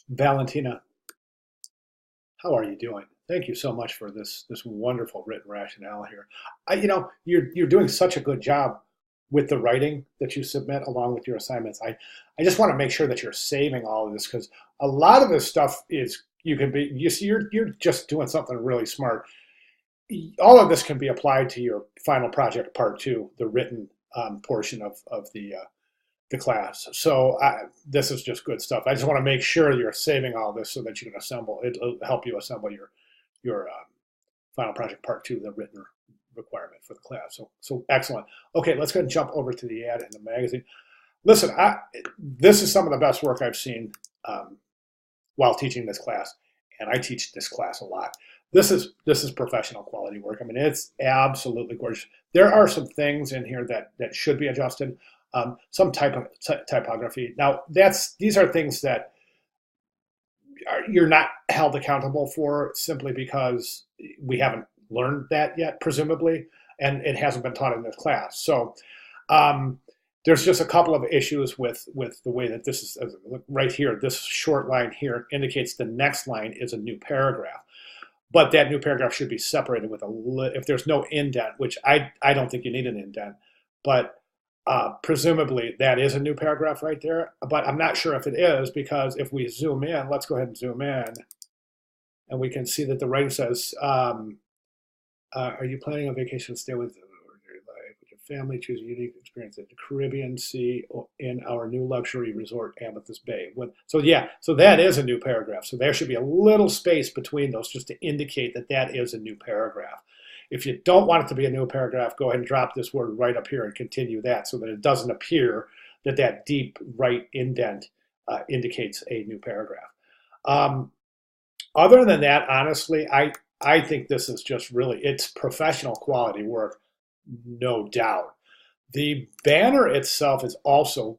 Valentina, how are you doing? Thank you so much for this wonderful written rationale here. You're doing such a good job with the writing that you submit along with your assignments. I just want to make sure that you're saving all of this because a lot of this stuff is you can be you see you're just doing something really smart. All of this can be applied to your final project part two, the written portion of the class. So this is just good stuff. I just want to make sure you're saving all this so that you can assemble. It'll help you assemble your final project part two, the written requirement for the class. So excellent. Okay, let's go ahead and jump over to the ad in the magazine. Listen, this is some of the best work I've seen while teaching this class, and I teach this class a lot. This is professional quality work. I mean, it's absolutely gorgeous. There are some things in here that should be adjusted. Some typography. Now, these are things that you're not held accountable for simply because we haven't learned that yet, presumably, and it hasn't been taught in this class. So there's just a couple of issues with the way that this is right here. This short line here indicates the next line is a new paragraph. But that new paragraph should be separated with if there's no indent, which I don't think you need an indent, but presumably that is a new paragraph right there, but I'm not sure if it is because if we zoom in, let's go ahead and zoom in, and we can see that the writing says, are you planning a vacation to stay with your family, choose a unique experience at the Caribbean Sea in our new luxury resort, Amethyst Bay. So yeah, so that is a new paragraph. So there should be a little space between those just to indicate that that is a new paragraph. If you don't want it to be a new paragraph, go ahead and drop this word right up here and continue that so that it doesn't appear that that deep right indent indicates a new paragraph. Other than that, honestly, I think this is just really, it's professional quality work, no doubt. The banner itself is also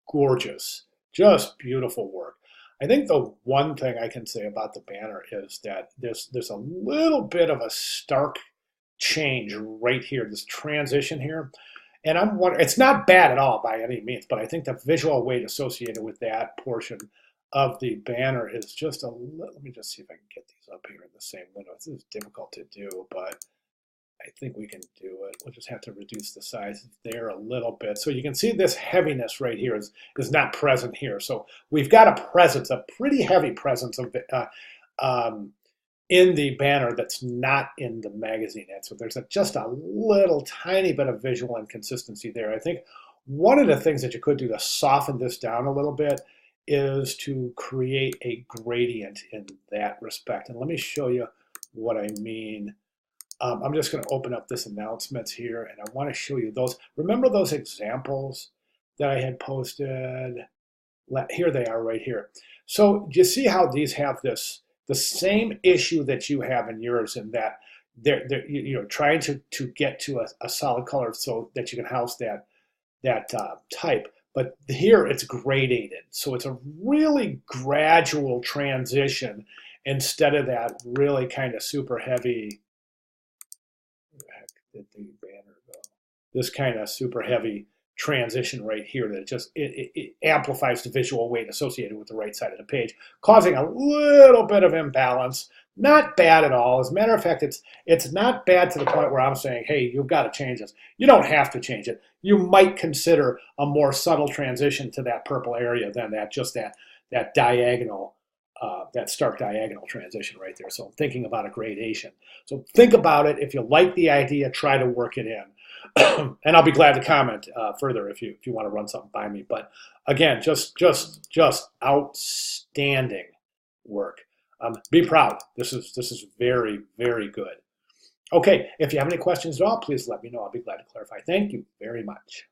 gorgeous, just beautiful work. I think the one thing I can say about the banner is that there's a little bit of a stark change right here, this transition here. And I'm wondering, it's not bad at all by any means, but I think the visual weight associated with that portion of the banner is just a little, let me just see if I can get these up here in the same window. This is difficult to do, but I think we can do it. We'll just have to reduce the size there a little bit. So you can see this heaviness right here is not present here. So we've got a presence, a pretty heavy presence of in the banner that's not in the magazine ad. So there's just a little tiny bit of visual inconsistency there. I think one of the things that you could do to soften this down a little bit is to create a gradient in that respect. And let me show you what I mean. I'm just going to open up this announcements here, and I want to show you those. Remember those examples that I had posted? Here they are right here. So you see how these have the same issue that you have in yours, in that they're trying to get to a solid color so that you can house that type. But here it's gradated, so it's a really gradual transition instead of that really kind of super heavy. Where the heck did the banner go? This kind of super heavy transition right here that it amplifies the visual weight associated with the right side of the page, causing a little bit of imbalance. Not bad at all. As a matter of fact, it's not bad to the point where I'm saying, hey, you've got to change this. You don't have to change it. You might consider a more subtle transition to that purple area than that diagonal, that stark diagonal transition right there. So I'm thinking about a gradation. So think about it. If you like the idea, try to work it in. And I'll be glad to comment further if you want to run something by me. But again, just outstanding work. Be proud. This is very, very good. Okay, if you have any questions at all, please let me know. I'll be glad to clarify. Thank you very much.